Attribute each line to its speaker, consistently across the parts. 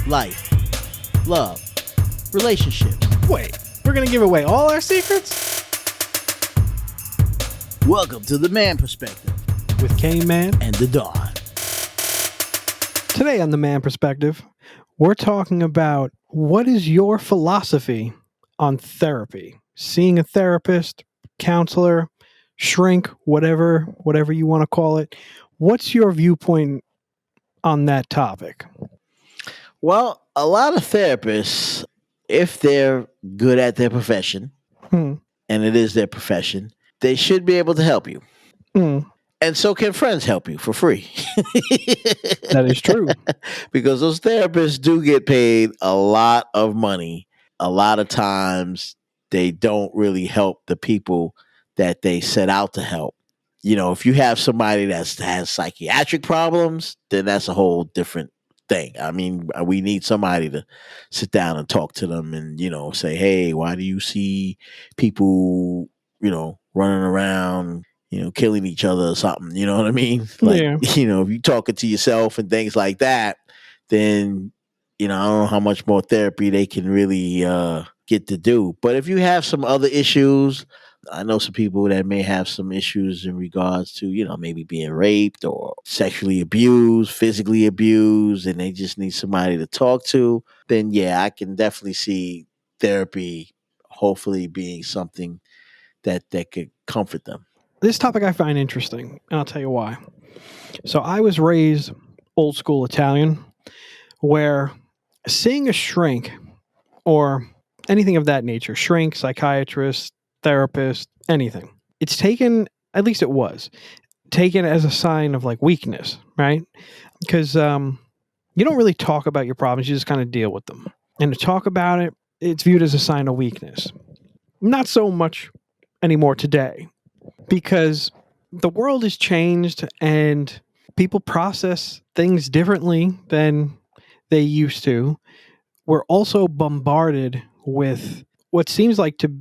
Speaker 1: Life, love, relationships.
Speaker 2: Wait, we're gonna give away all our secrets?
Speaker 1: Welcome to the Man Perspective
Speaker 2: With K-Man.
Speaker 1: and the Dawn.
Speaker 2: Today on the Man Perspective, we're talking about what is your philosophy on therapy? Seeing a therapist, counselor, shrink, whatever you want to call it. What's your viewpoint on that topic?
Speaker 1: Well, a lot of therapists, if they're good at their profession,
Speaker 2: Hmm.
Speaker 1: and it is their profession, they should be able to help you.
Speaker 2: Hmm.
Speaker 1: And so can friends help you for free.
Speaker 2: That is true.
Speaker 1: Because those therapists do get paid a lot of money. A lot of times they don't really help the people that they set out to help. You know, if you have somebody that has psychiatric problems, then that's a whole different thing. I mean, we need somebody to sit down and talk to them and, say, hey, why do you see people, running around, killing each other or something? You know what I mean? Like,
Speaker 2: Yeah.
Speaker 1: if you're talking to yourself and things like that, then, I don't know how much more therapy they can really get to do. But if you have some other issues, I know some people that may have some issues in regards to, maybe being raped or sexually abused, physically abused, and they just need somebody to talk to, then yeah, I can definitely see therapy hopefully being something that could comfort them.
Speaker 2: This topic I find interesting, and I'll tell you why. So I was raised old school Italian, where seeing a shrink or anything of that nature, shrink, psychiatrist, therapist, anything, it's taken, at least it was, taken as a sign of like weakness, right? Because you don't really talk about your problems, you just kind of deal with them. And to talk about it, it's viewed as a sign of weakness. Not so much anymore today, because the world has changed and people process things differently than they used to. We're also bombarded with what seems like to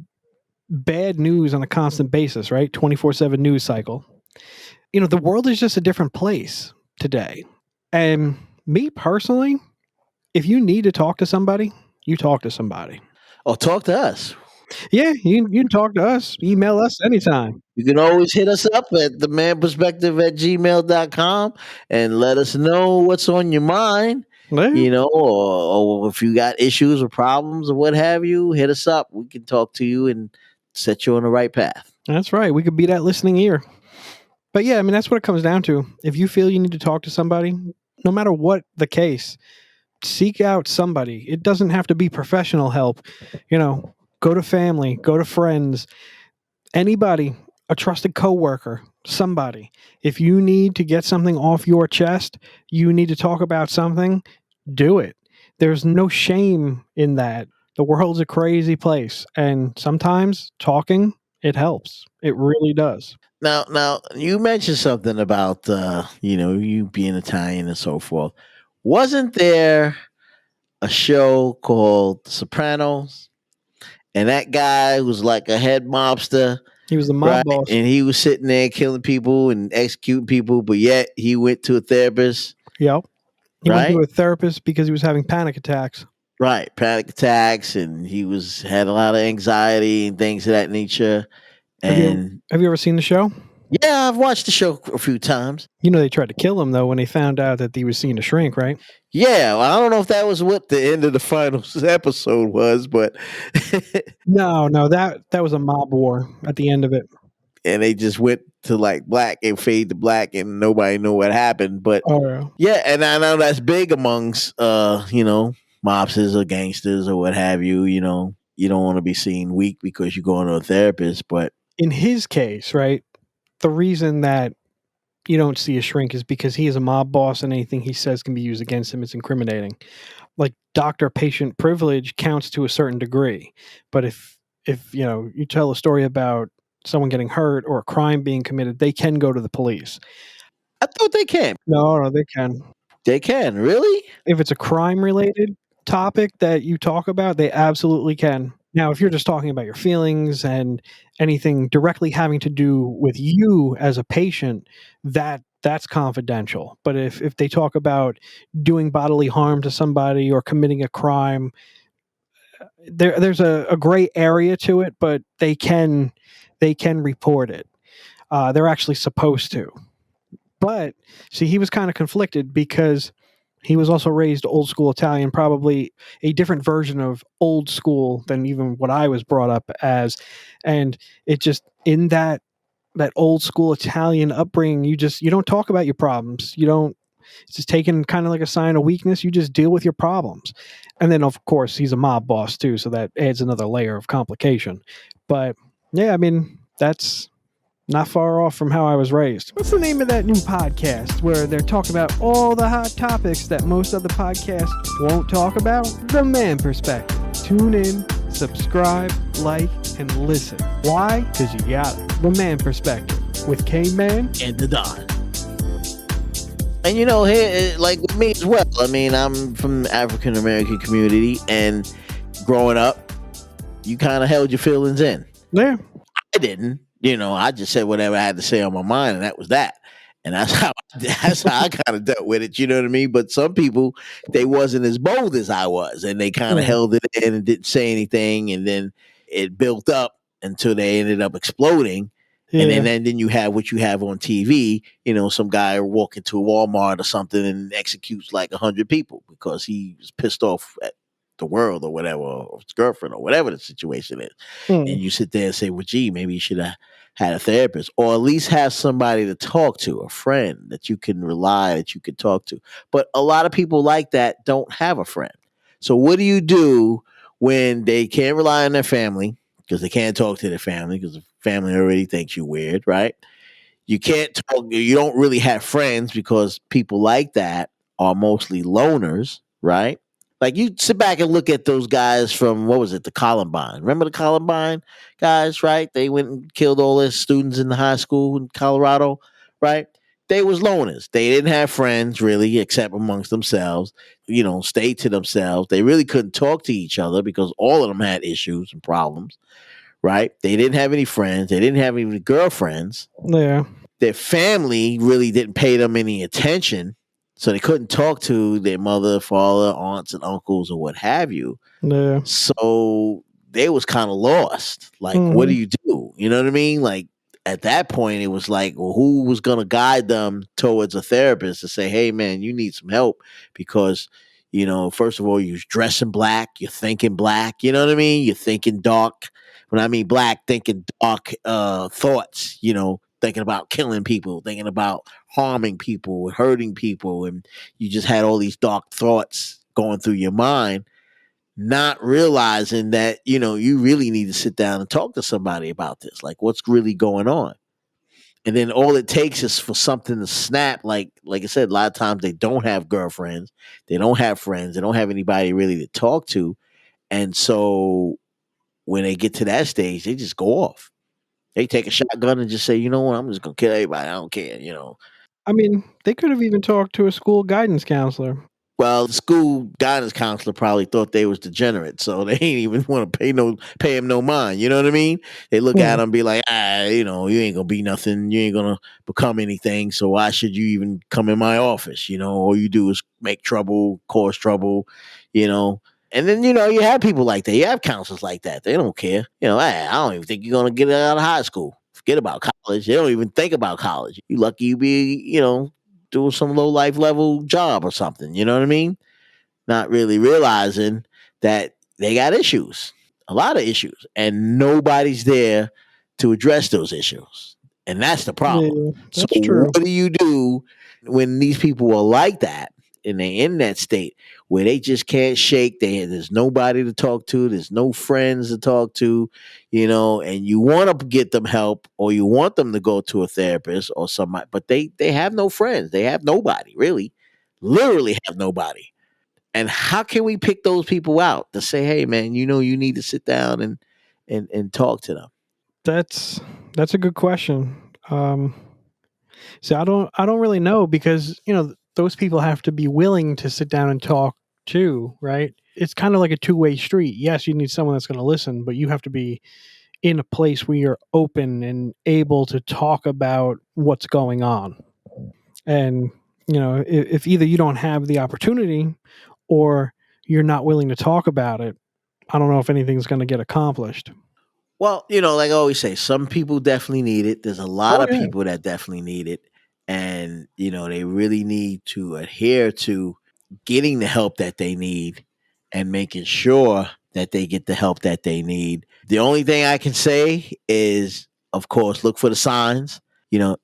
Speaker 2: bad news on a constant basis, right? 24/7 news cycle. The world is just a different place today. And me personally, if you need to talk to somebody, you talk to somebody.
Speaker 1: Or talk to us.
Speaker 2: Yeah, you can talk to us, email us anytime.
Speaker 1: You can always hit us up at themanperspective@gmail.com and let us know what's on your mind.
Speaker 2: Yeah,
Speaker 1: Or if you got issues or problems or what have you, hit us up. We can talk to you and set you on the right path.
Speaker 2: that's right. We could be that listening ear. But yeah, I mean, that's what it comes down to. If you feel you need to talk to somebody, no matter what the case, seek out somebody. It doesn't have to be professional help. Go to family, go to friends, anybody, a trusted coworker, somebody. If you need to get something off your chest, you need to talk about something, do it. There's no shame in that. The world's a crazy place, and sometimes talking, it helps. It really does.
Speaker 1: Now, you mentioned something about you being Italian and so forth. Wasn't there a show called Sopranos? And that guy was like a head mobster,
Speaker 2: He was the mob
Speaker 1: right?
Speaker 2: boss.
Speaker 1: And he was sitting there killing people and executing people, but yet he went to a therapist,
Speaker 2: Yep. He went
Speaker 1: right?
Speaker 2: to a therapist because he was having panic attacks.
Speaker 1: Right, panic attacks, and he had a lot of anxiety and things of that nature.
Speaker 2: Have you
Speaker 1: And
Speaker 2: have you ever seen the show?
Speaker 1: yeah, I've watched the show a few times.
Speaker 2: They tried to kill him though when they found out that he was seen to shrink, right?
Speaker 1: Yeah, well, I don't know if that was what the end of the final episode was, but
Speaker 2: No, that was a mob war at the end of it.
Speaker 1: and they just went to like black and fade to black, and nobody knew what happened. But
Speaker 2: Oh, yeah.
Speaker 1: yeah, and I know that's big amongst mobsters or gangsters or what have you. You don't want to be seen weak because you're going to a therapist, but
Speaker 2: In his case, right, the reason that you don't see a shrink is because he is a mob boss and anything he says can be used against him. It's incriminating. Like doctor-patient privilege counts to a certain degree. But if you tell a story about someone getting hurt or a crime being committed, they can go to the police.
Speaker 1: I thought they can.
Speaker 2: No, they can.
Speaker 1: They can, really?
Speaker 2: If it's a crime-related topic that you talk about, they absolutely can. Now, if you're just talking about your feelings and anything directly having to do with you as a patient, that that's confidential. But if they talk about doing bodily harm to somebody or committing a crime, there's a gray area to it, but they can report it. They're actually supposed to. But see, he was kind of conflicted because he was also raised old school Italian, probably a different version of old school than even what I was brought up as. And it just in that old school Italian upbringing, you don't talk about your problems. You don't. It's just taken kind of like a sign of weakness. You just deal with your problems. And then of course he's a mob boss too, so that adds another layer of complication. But yeah, I mean that's not far off from how I was raised. What's the name of that new podcast where they're talking about all the hot topics that most other podcasts won't talk about? The Man Perspective. Tune in, subscribe, like, and listen. Why? Because you got it. The Man Perspective with K-Man
Speaker 1: and the Don. And here, like with me as well. I mean, I'm from the African American community, and growing up, you kind of held your feelings in.
Speaker 2: Yeah.
Speaker 1: I didn't. I just said whatever I had to say on my mind, and that was that. And that's how I kind of dealt with it. You know what I mean? But some people, they wasn't as bold as I was, and they kind of
Speaker 2: Yeah.
Speaker 1: held it in and didn't say anything, and then it built up until they ended up exploding. And
Speaker 2: Yeah.
Speaker 1: then you have what you have on TV, some guy walk into a Walmart or something and executes like 100 people because he was pissed off at the world or whatever, or his girlfriend or whatever the situation is. And you sit there and say, well, gee, maybe you should have had a therapist, or at least have somebody to talk to, a friend that you can rely, that you can talk to. But a lot of people like that don't have a friend. So what do you do when they can't rely on their family because they can't talk to their family because the family already thinks you weird, right? You can't talk, you don't really have friends because people like that are mostly loners, right? Like you sit back and look at those guys from what was it, the Columbine? Remember the Columbine guys, right? They went and killed all their students in the high school in Colorado, right? They was loners. They didn't have friends really, except amongst themselves. Stayed to themselves. They really couldn't talk to each other because all of them had issues and problems, right? They didn't have any friends. They didn't have any girlfriends.
Speaker 2: Yeah.
Speaker 1: Their family really didn't pay them any attention. So they couldn't talk to their mother, father, aunts, and uncles, or what have you.
Speaker 2: Yeah.
Speaker 1: So they was kind of lost. Like, what do
Speaker 2: Mhm.
Speaker 1: you do? You know what I mean? Like at that point, it was like, well, who was going to guide them towards a therapist to say, hey, man, you need some help because, first of all, you're dressing black, you're thinking black, you know what I mean? You're thinking dark. When I mean black, thinking dark thoughts, thinking about killing people, thinking about harming people, hurting people, and you just had all these dark thoughts going through your mind, not realizing that, you really need to sit down and talk to somebody about this. Like what's really going on. And then all it takes is for something to snap. Like I said, a lot of times they don't have girlfriends, they don't have friends, they don't have anybody really to talk to. And so when they get to that stage, they just go off. They take a shotgun and just say, you know what, I'm just gonna kill everybody. I don't care.
Speaker 2: I mean, they could have even talked to a school guidance counselor.
Speaker 1: Well, the school guidance counselor probably thought they was degenerate, so they ain't even want to pay him no mind. You know what I mean? They look at
Speaker 2: Mm.
Speaker 1: him and be like, you ain't gonna be nothing. You ain't gonna become anything. So why should you even come in my office? All you do is make trouble, cause trouble. You know. And then you have people like that. You have counselors like that. They don't care. I don't even think you're gonna get out of high school. Forget about college. They don't even think about college. You lucky you be doing some low life level job or something. You know what I mean? Not really realizing that they got issues, a lot of issues, and nobody's there to address those issues. And that's the problem.
Speaker 2: Yeah,
Speaker 1: So
Speaker 2: that's true.
Speaker 1: what do you do when these people are like that and they in that state where they just can't shake? There's nobody to talk to, there's no friends to talk to, and you want to get them help or you want them to go to a therapist or somebody, but they have no friends. They have nobody, really. Literally have nobody. And how can we pick those people out to say, hey man, you need to sit down and talk to them?
Speaker 2: That's a good question. So I don't really know because those people have to be willing to sit down and talk too, right? It's kind of like a two-way street. Yes, you need someone that's going to listen, but you have to be in a place where you're open and able to talk about what's going on. And, if either you don't have the opportunity or you're not willing to talk about it, I don't know if anything's going to get accomplished.
Speaker 1: Well, like I always say, some people definitely need it. There's a lot
Speaker 2: Oh,
Speaker 1: of
Speaker 2: yeah.
Speaker 1: people that definitely need it. And, they really need to adhere to getting the help that they need and making sure that they get the help that they need. The only thing I can say is, of course, look for the signs.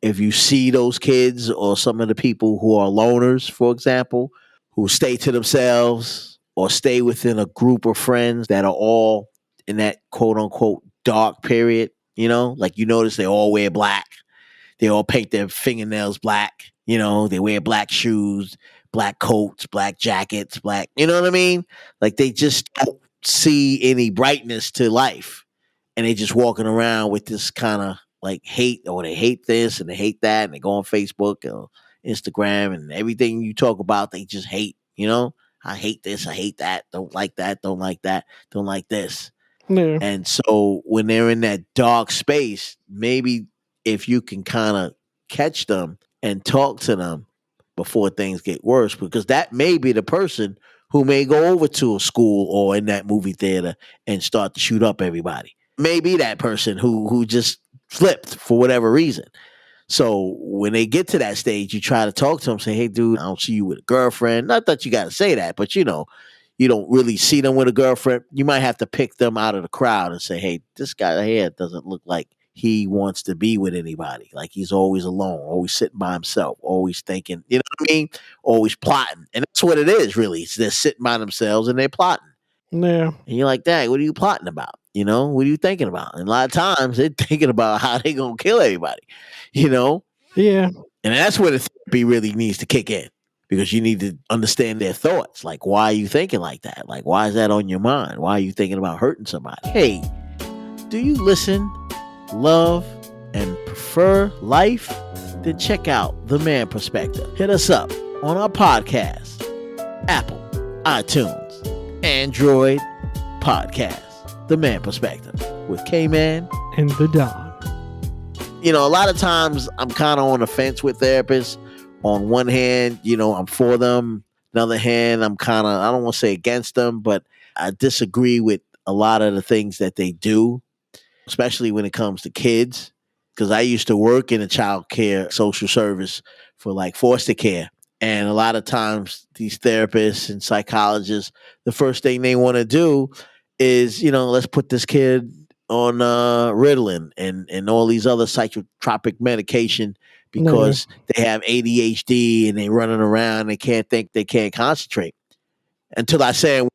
Speaker 1: If you see those kids or some of the people who are loners, for example, who stay to themselves or stay within a group of friends that are all in that quote unquote dark period, like you notice they all wear black, they all paint their fingernails black, they wear black shoes, black coats, black jackets, black, you know what I mean? Like they just don't see any brightness to life. And they just walking around with this kind of like hate, or they hate this and they hate that, and they go on Facebook or Instagram, and everything you talk about, they just hate. I hate this, I hate that, don't like that, don't like that, don't like this.
Speaker 2: Yeah.
Speaker 1: And so when they're in that dark space, maybe if you can kind of catch them and talk to them before things get worse, because that may be the person who may go over to a school or in that movie theater and start to shoot up everybody. Maybe that person who just flipped for whatever reason. So when they get to that stage, you try to talk to them, say, "Hey, dude, I don't see you with a girlfriend." Not that you got to say that, but you don't really see them with a girlfriend. You might have to pick them out of the crowd and say, "Hey, this guy here doesn't look like he wants to be with anybody. Like he's always alone, always sitting by himself, always thinking, you know what I mean? Always plotting." And that's what it is, really. It's they're sitting by themselves and they're plotting.
Speaker 2: Yeah.
Speaker 1: And you're like, "Dang, what are you plotting about? What are you thinking about?" And a lot of times they're thinking about how they gonna kill everybody, you know?
Speaker 2: Yeah.
Speaker 1: And that's where the therapy really needs to kick in, because you need to understand their thoughts. Like, why are you thinking like that? Like, why is that on your mind? Why are you thinking about hurting somebody? Hey, do you listen, love, and prefer life? Then check out The Man Perspective. Hit us up on our podcast, Apple, iTunes, Android podcast, The Man Perspective with K-Man
Speaker 2: And the Don.
Speaker 1: A lot of times I'm kind of on the fence with therapists. On one hand, I'm for them. Another hand, I'm kind of, I don't want to say against them, but I disagree with a lot of the things that they do, especially when it comes to kids. Because I used to work in a child care social service for like foster care. And a lot of times these therapists and psychologists, the first thing they want to do is, let's put this kid on Ritalin and all these other psychotropic medication
Speaker 2: Yeah.
Speaker 1: because they have ADHD and they running around, they can't think, they can't concentrate. Until I say,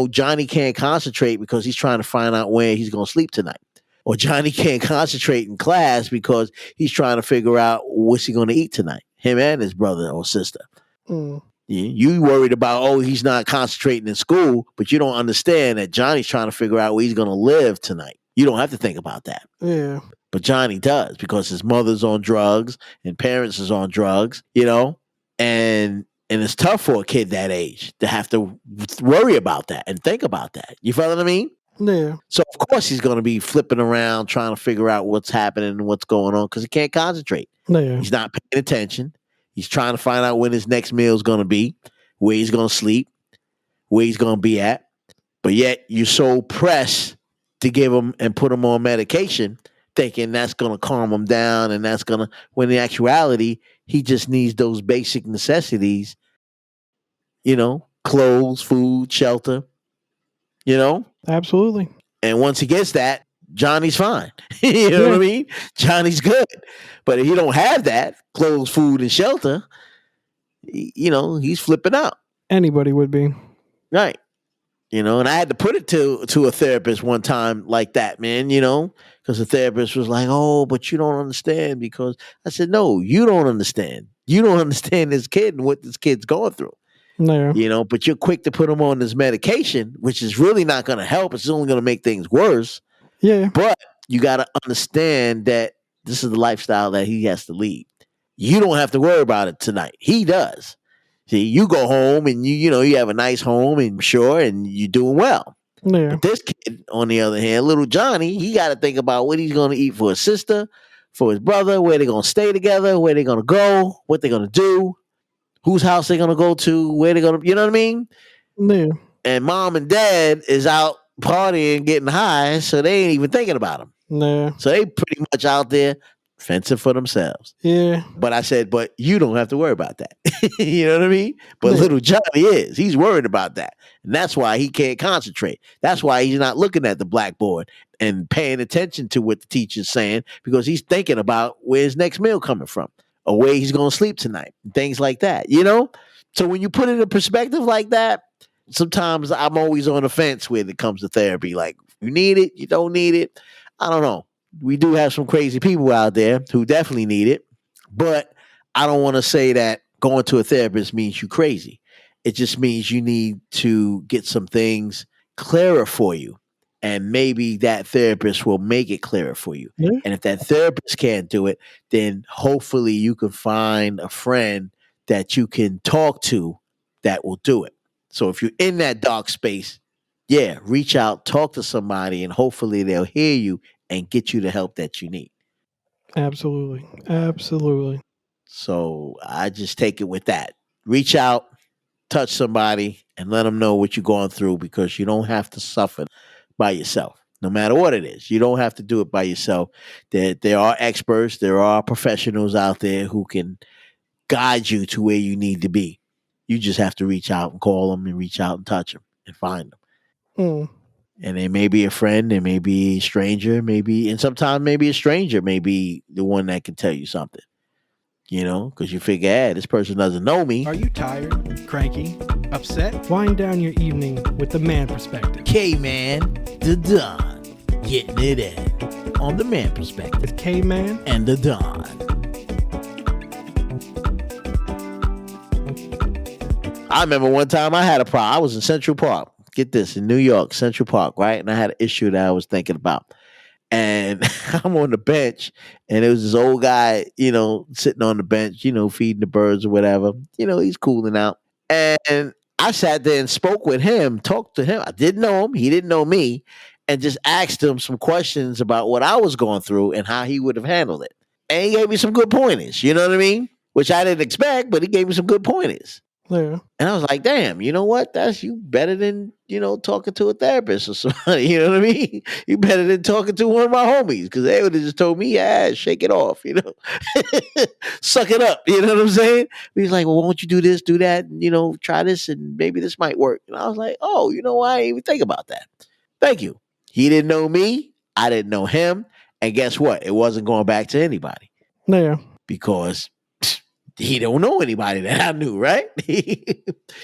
Speaker 1: Johnny can't concentrate because he's trying to find out where he's going to sleep tonight. Or Johnny can't concentrate in class because he's trying to figure out what's he going to eat tonight, him and his brother or sister.
Speaker 2: Mm.
Speaker 1: You worried about, he's not concentrating in school, but you don't understand that Johnny's trying to figure out where he's going to live tonight. You don't have to think about that.
Speaker 2: Yeah.
Speaker 1: But Johnny does, because his mother's on drugs and parents is on drugs, and it's tough for a kid that age to have to worry about that and think about that. You feel what I mean?
Speaker 2: Yeah.
Speaker 1: So of course he's going to be flipping around trying to figure out what's happening and what's going on, because he can't concentrate.
Speaker 2: Yeah.
Speaker 1: He's not paying attention. He's trying to find out when his next meal is going to be, where he's going to sleep, where he's going to be at. But yet you're so pressed to give him and put him on medication, thinking that's going to calm him down, and that's going to, when in actuality, he just needs those basic necessities, clothes, food, shelter,
Speaker 2: Absolutely.
Speaker 1: And once he gets that, Johnny's fine. You know what I mean? Johnny's good. But if he don't have that, clothes, food, and shelter, he's flipping out.
Speaker 2: Anybody would be.
Speaker 1: Right. And I had to put it to a therapist one time like that, man, because the therapist was like, "Oh, but you don't understand," because I said, "No, you don't understand. You don't understand this kid and what this kid's going through."
Speaker 2: Yeah.
Speaker 1: But you're quick to put him on this medication, which is really not going to help. It's only going to make things worse.
Speaker 2: Yeah.
Speaker 1: But you got to understand that this is the lifestyle that he has to lead. You don't have to worry about it tonight. He does. See, you go home and you have a nice home, and sure, and you're doing well.
Speaker 2: Yeah.
Speaker 1: But this kid, on the other hand, little Johnny, he got to think about what he's going to eat for his sister, for his brother, where they're going to stay together, where they're going to go, what they're going to do, whose house they're going to go to, where they're going to, you know what I mean?
Speaker 2: Yeah.
Speaker 1: And mom and dad is out partying, getting high, so they ain't even thinking about them.
Speaker 2: Yeah.
Speaker 1: So they pretty much out there fencing for themselves.
Speaker 2: Yeah.
Speaker 1: But I said, but you don't have to worry about that. You know what I mean? But
Speaker 2: Yeah.
Speaker 1: little Johnny is. He's worried about that. And that's why he can't concentrate. That's why he's not looking at the blackboard and paying attention to what the teacher's saying, because he's thinking about where his next meal coming from or where he's going to sleep tonight, things like that, you know? So when you put it in perspective like that, sometimes I'm always on the fence when it comes to therapy. Like, you need it, you don't need it. I don't know. We do have some crazy people out there who definitely need it, but I don't want to say that going to a therapist means you crazy. It just means you need to get some things clearer for you. And maybe that therapist will make it clearer for you.
Speaker 2: Yeah.
Speaker 1: And if that therapist can't do it, then hopefully you can find a friend that you can talk to that will do it. So if you're in that dark space, yeah, reach out, talk to somebody, and hopefully they'll hear you and get you the help that you need.
Speaker 2: Absolutely. Absolutely.
Speaker 1: So I just take it with that. Reach out, touch somebody, and let them know what you're going through, because you don't have to suffer by yourself. No matter what it is, you don't have to do it by yourself. There are experts, there are professionals out there who can guide you to where you need to be. You just have to reach out and call them and reach out and touch them and find them.
Speaker 2: Mm.
Speaker 1: And they may be a friend, they may be a stranger, and sometimes maybe a stranger may be the one that can tell you something. You know, because you figure, hey, this person doesn't know me.
Speaker 2: Are you tired, cranky, upset? Wind down your evening with the man perspective.
Speaker 1: K-Man, the Don, getting it in on the man perspective.
Speaker 2: With K-Man
Speaker 1: and the Don. I remember one time I had a problem. I was in Central Park. Get this, in New York, Central Park, right? And I had an issue that I was thinking about. And I'm on the bench, and there was this old guy, you know, sitting on the bench, you know, feeding the birds or whatever. You know, he's cooling out. And I sat there and spoke with him, talked to him. I didn't know him. He didn't know me. And just asked him some questions about what I was going through and how he would have handled it. And he gave me some good pointers, you know what I mean? Which I didn't expect, but he gave me some good pointers.
Speaker 2: Yeah.
Speaker 1: And I was like, damn, you know what? That's you better than, you know, talking to a therapist or somebody. You know what I mean? You better than talking to one of my homies, because they would have just told me, yeah, shake it off, you know, suck it up. You know what I'm saying? He's like, well, won't you do this, do that, and, you know, try this, and maybe this might work. And I was like, oh, you know what? I didn't even think about that. Thank you. He didn't know me. I didn't know him. And guess what? It wasn't going back to anybody.
Speaker 2: Yeah.
Speaker 1: Because he don't know anybody that I knew, right? He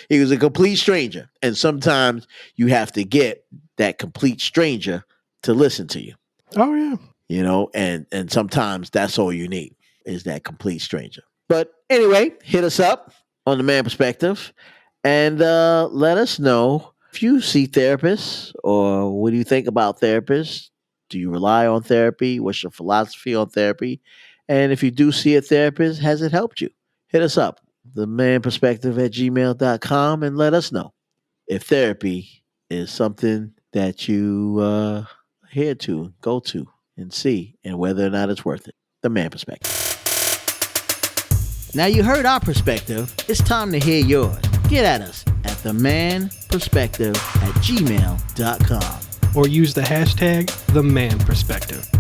Speaker 1: was a complete stranger. And sometimes you have to get that complete stranger to listen to you.
Speaker 2: Oh, yeah.
Speaker 1: You know, and sometimes that's all you need is that complete stranger. But anyway, hit us up on the Man Perspective and let us know if you see therapists, or what do you think about therapists? Do you rely on therapy? What's your philosophy on therapy? And if you do see a therapist, has it helped you? Hit us up, themanperspective@gmail.com, and let us know if therapy is something that you adhere to, go to, and see, and whether or not it's worth it. The Man Perspective. Now you heard our perspective. It's time to hear yours. Get at us at themanperspective@gmail.com.
Speaker 2: Or use the hashtag #TheManPerspective.